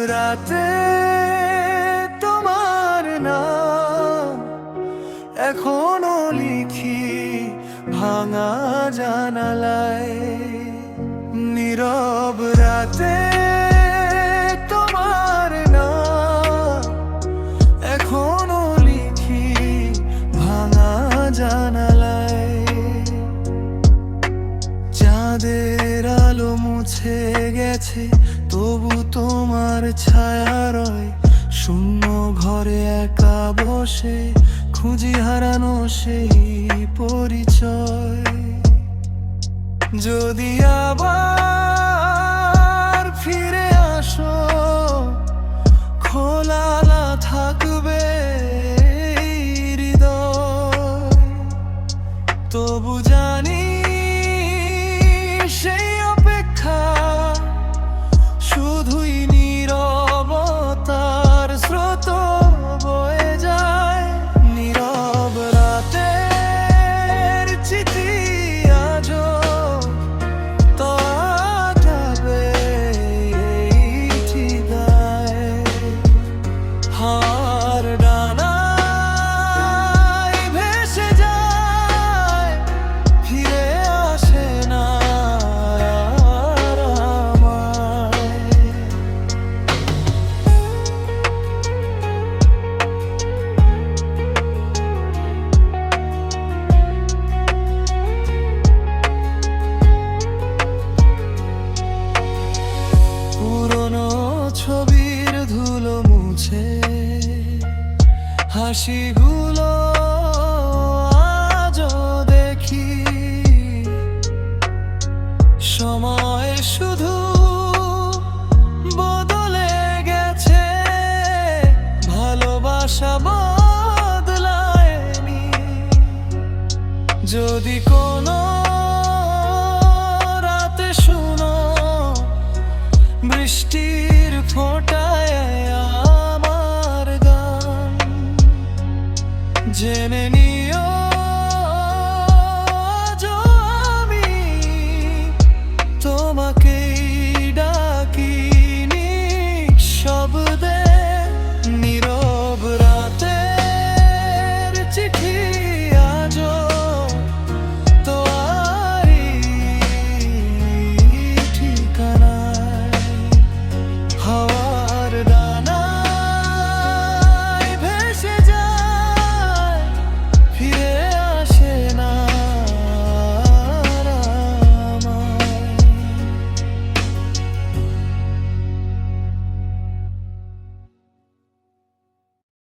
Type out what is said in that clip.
রাতে তোমার নাম এখনো লিখি ভাঙা জানালায়। নীরব রাতে তোমার নাম এখনো লিখি ভাঙা জানালায়। চাঁদের আলো মুছে গেছে, তবু তোমার ছায়া রয়। শূন্য ঘরে একা বসে খুঁজি হারানো সেই পরিচয়। যদি আবার ফিরে আসো, খোলা থাকবে হৃদয়। তবু জানি সেই অপেক্ষা শুধুই নীরবতার স্রোত বয়ে যায়। নীরব রাতের চিঠি আজও তবে এই ঠিকায়। হার ডানায় ভেসে যায়, ফিরে আসে না আর আমায়। পুরনো ছবির ধুলো মুছে হাসিগুলো আজও দেখি। সময় শুধু বদলে গেছে, ভালোবাসা বদলায়নি। যদি কোনো রাতে শুনো বৃষ্টির ফোঁটায় আমার গান, জেনে নিও